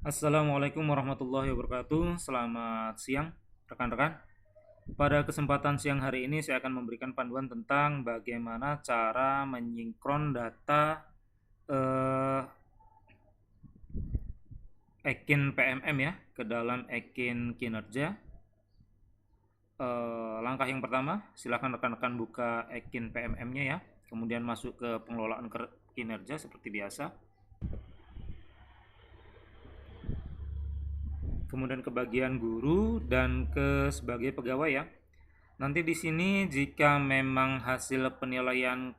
Assalamualaikum warahmatullahi wabarakatuh. Selamat siang, rekan-rekan. Pada kesempatan siang hari ini, saya akan memberikan panduan tentang bagaimana cara menyinkron data eh, Ekin PMM ya ke dalam Ekin kinerja. Langkah yang pertama, silakan rekan-rekan buka Ekin PMM-nya ya, kemudian masuk ke pengelolaan kinerja seperti biasa. Kemudian ke bagian guru dan ke sebagai pegawai ya. Nanti di sini jika memang hasil penilaian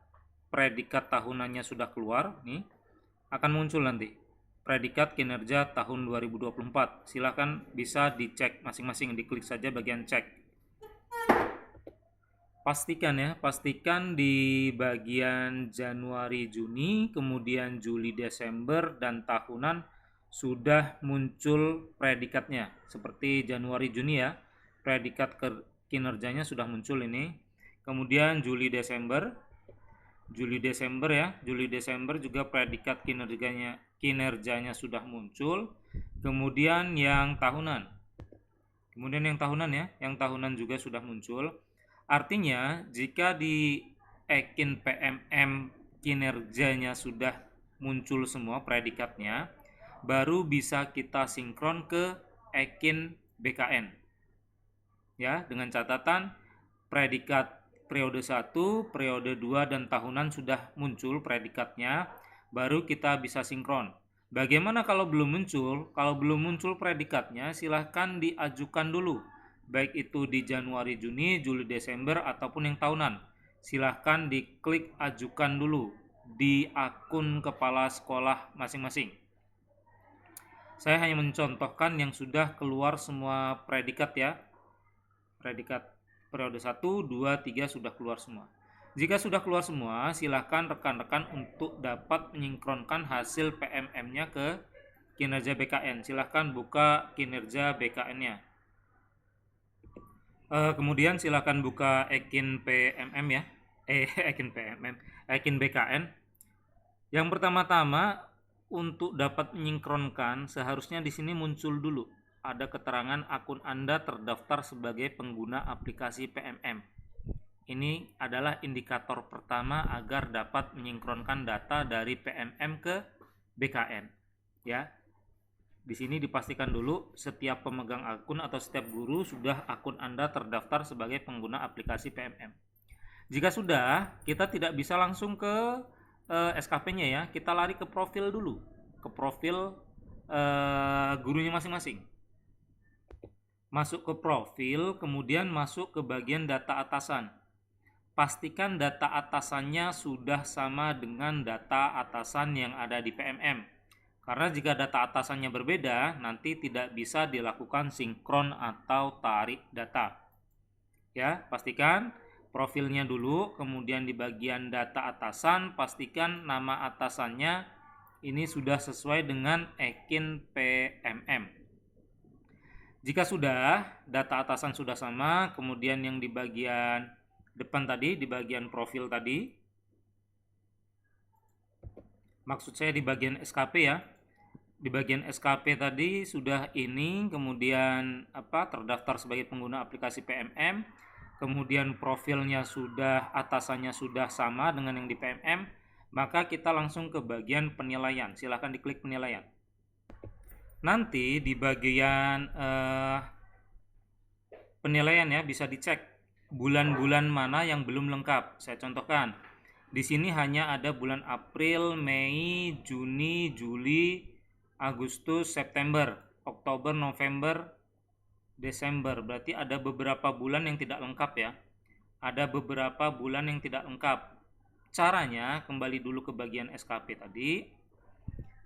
predikat tahunannya sudah keluar, nih akan muncul nanti predikat kinerja tahun 2024. Silahkan bisa dicek masing-masing, diklik saja bagian cek. Pastikan di bagian Januari, Juni, kemudian Juli, Desember, dan tahunan sudah muncul predikatnya. Seperti Januari, Juni ya, predikat kinerjanya sudah muncul ini. Kemudian Juli, Desember ya, Juli, Desember juga predikat kinerjanya sudah muncul. Kemudian yang tahunan ya, yang tahunan juga sudah muncul. Artinya, jika di Ekin PMM kinerjanya sudah muncul semua predikatnya, baru bisa kita sinkron ke Ekin BKN. Ya, dengan catatan predikat periode 1, periode 2 dan tahunan sudah muncul predikatnya, baru kita bisa sinkron. Bagaimana kalau belum muncul? Kalau belum muncul predikatnya, silahkan diajukan dulu baik itu di Januari, Juni, Juli, Desember, ataupun yang tahunan. Silahkan diklik ajukan dulu di akun kepala sekolah masing-masing. Saya hanya mencontohkan yang sudah keluar semua predikat ya. Predikat periode 1, 2, 3 sudah keluar semua. Jika sudah keluar semua, silahkan rekan-rekan untuk dapat menyinkronkan hasil PMM-nya ke kinerja BKN. Silahkan buka kinerja BKN-nya. Kemudian silakan buka Ekin PMM ya. Ekin PMM, Ekin BKN. Yang pertama-tama untuk dapat menyinkronkan seharusnya di sini muncul dulu ada keterangan akun Anda terdaftar sebagai pengguna aplikasi PMM. Ini adalah indikator pertama agar dapat menyinkronkan data dari PMM ke BKN. Ya, di sini dipastikan dulu setiap pemegang akun atau setiap guru sudah akun Anda terdaftar sebagai pengguna aplikasi PMM. Jika sudah, kita tidak bisa langsung ke SKP-nya ya. Kita lari ke profil dulu, ke profil gurunya masing-masing. Masuk ke profil, kemudian masuk ke bagian data atasan. Pastikan data atasannya sudah sama dengan data atasan yang ada di PMM. Karena jika data atasannya berbeda, nanti tidak bisa dilakukan sinkron atau tarik data. Ya, pastikan profilnya dulu, kemudian di bagian data atasan, pastikan nama atasannya ini sudah sesuai dengan Ekin PMM. Jika sudah, data atasan sudah sama, kemudian yang di bagian depan tadi, di bagian profil tadi, maksud saya di bagian SKP ya, di bagian SKP tadi sudah ini, kemudian terdaftar sebagai pengguna aplikasi PMM, kemudian profilnya sudah, atasannya sudah sama dengan yang di PMM, maka kita langsung ke bagian penilaian. Silahkan diklik penilaian. Nanti di bagian penilaian ya, bisa dicek bulan-bulan mana yang belum lengkap. Saya contohkan. Di sini hanya ada bulan April, Mei, Juni, Juli, Agustus, September, Oktober, November, Desember. Berarti ada beberapa bulan yang tidak lengkap ya. Ada beberapa bulan yang tidak lengkap. Caranya kembali dulu ke bagian SKP tadi.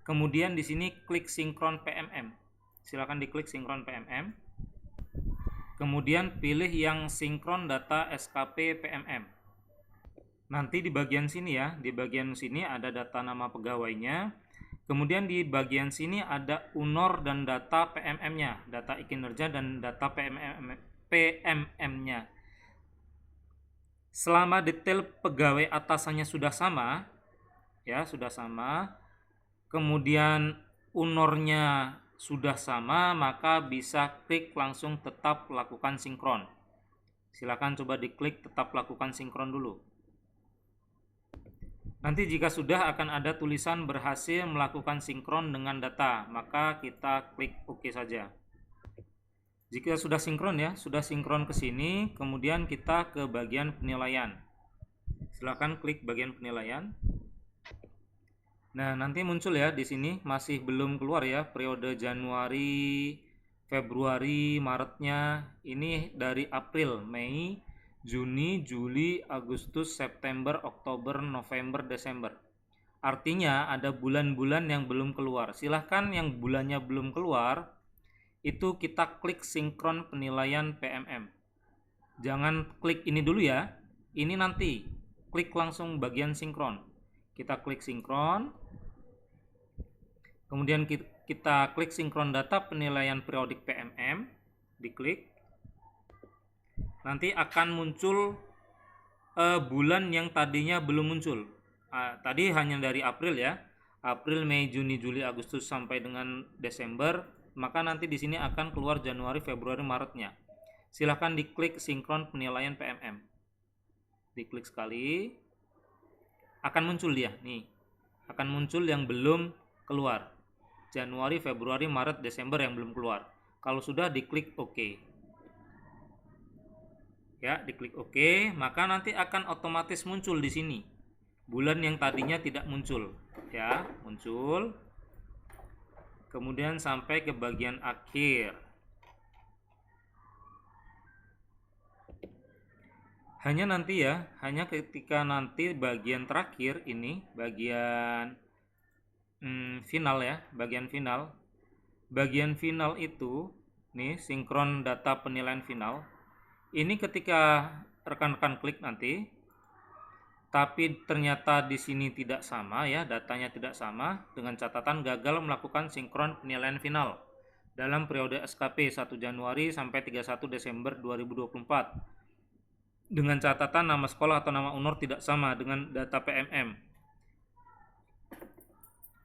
Kemudian di sini klik sinkron PMM. Silakan diklik sinkron PMM. Kemudian pilih yang sinkron data SKP PMM. Nanti di bagian sini ya, di bagian sini ada data nama pegawainya. Kemudian di bagian sini ada UNOR dan data PMM-nya, data kinerja dan data PMM-nya. Selama detail pegawai atasannya sudah sama, ya sudah sama, kemudian UNOR-nya sudah sama, maka bisa klik langsung tetap lakukan sinkron. Silakan coba diklik tetap lakukan sinkron dulu. Nanti jika sudah akan ada tulisan berhasil melakukan sinkron dengan data, maka kita klik OK saja. Jika sudah sinkron ya, sudah sinkron ke sini, kemudian kita ke bagian penilaian. Silakan klik bagian penilaian. Nah, nanti muncul ya di sini, masih belum keluar ya periode Januari, Februari, Maretnya. Ini dari April, Mei, Juni, Juli, Agustus, September, Oktober, November, Desember. Artinya ada bulan-bulan yang belum keluar. Silahkan yang bulannya belum keluar, itu kita klik sinkron penilaian PMM. Jangan klik ini dulu ya. Ini nanti. Klik langsung bagian sinkron. Kita klik sinkron. Kemudian kita klik sinkron data penilaian periodik PMM. Diklik. Nanti akan muncul bulan yang tadinya belum muncul. Tadi hanya dari April ya. April, Mei, Juni, Juli, Agustus sampai dengan Desember. Maka nanti di sini akan keluar Januari, Februari, Maretnya. Silahkan diklik sinkron penilaian PMM. Diklik sekali. Akan muncul dia nih. Akan muncul yang belum keluar. Januari, Februari, Maret, Desember yang belum keluar. Kalau sudah diklik OK. Ya, diklik OK, maka nanti akan otomatis muncul di sini bulan yang tadinya tidak muncul. Ya, muncul. Kemudian sampai ke bagian akhir. Hanya nanti ya, hanya ketika nanti bagian terakhir ini, bagian final ya, bagian final. Bagian final itu, nih sinkron data penilaian final. Ini ketika rekan-rekan klik nanti, tapi ternyata di sini tidak sama ya, datanya tidak sama, dengan catatan gagal melakukan sinkron penilaian final dalam periode SKP 1 Januari sampai 31 Desember 2024. Dengan catatan nama sekolah atau nama UNOR tidak sama dengan data PMM.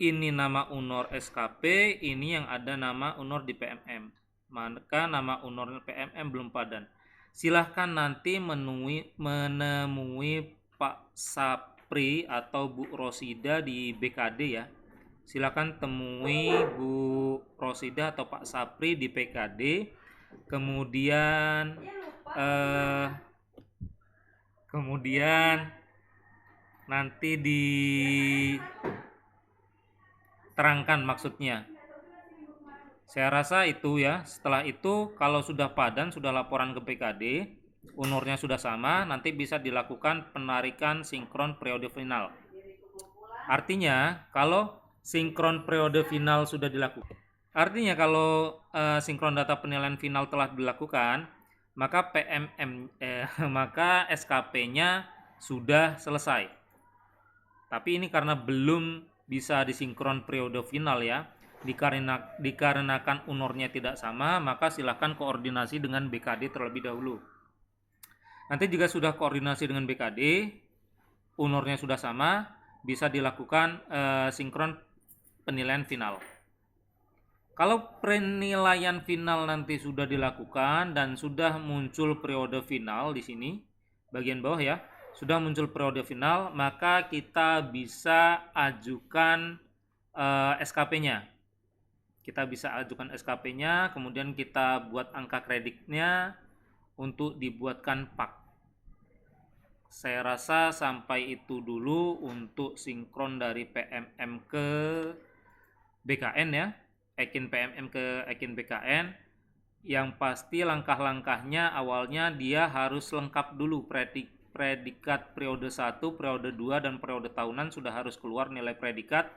Ini nama UNOR SKP, ini yang ada nama UNOR di PMM. Maka nama UNOR PMM belum padan. Silahkan nanti menemui Pak Sapri atau Bu Rosida di BKD ya. Silahkan temui Bu Rosida atau Pak Sapri di BKD. Kemudian nanti diterangkan maksudnya. Saya rasa itu ya. Setelah itu kalau sudah padan, sudah laporan ke PKD, UNOR-nya sudah sama, nanti bisa dilakukan penarikan sinkron periode final. Artinya kalau sinkron periode final sudah dilakukan, artinya kalau sinkron data penilaian final telah dilakukan, maka maka SKP-nya sudah selesai. Tapi ini karena belum bisa disinkron periode final ya. Dikarenakan UNOR-nya tidak sama, maka silahkan koordinasi dengan BKD terlebih dahulu. Nanti jika sudah koordinasi dengan BKD, UNOR-nya sudah sama, bisa dilakukan sinkron penilaian final. Kalau penilaian final nanti sudah dilakukan dan sudah muncul periode final di sini, bagian bawah ya, sudah muncul periode final, maka kita bisa ajukan SKP-nya. Kita bisa ajukan SKP-nya, kemudian kita buat angka kreditnya untuk dibuatkan PAK. Saya rasa sampai itu dulu untuk sinkron dari PMM ke BKN ya, Ekin PMM ke Ekin BKN. Yang pasti langkah-langkahnya awalnya dia harus lengkap dulu predikat periode 1, periode 2, dan periode tahunan sudah harus keluar nilai predikat.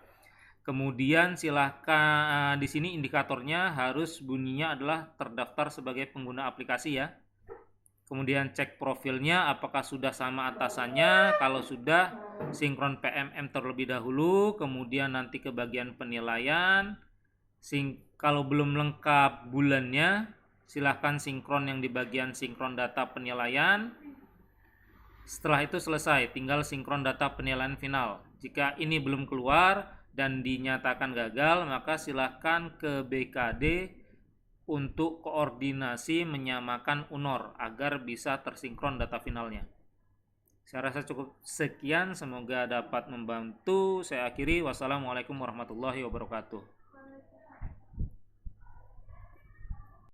Kemudian silahkan di sini indikatornya harus bunyinya adalah terdaftar sebagai pengguna aplikasi ya. Kemudian cek profilnya apakah sudah sama atasannya. Kalau sudah, sinkron PMM terlebih dahulu. Kemudian nanti ke bagian penilaian. Kalau belum lengkap bulannya, silahkan sinkron yang di bagian sinkron data penilaian. Setelah itu selesai, tinggal sinkron data penilaian final. Jika ini belum keluar dan dinyatakan gagal, maka silahkan ke BKD untuk koordinasi menyamakan UNOR agar bisa tersinkron data finalnya. Saya rasa cukup sekian, semoga dapat membantu. Saya akhiri, wassalamualaikum warahmatullahi wabarakatuh.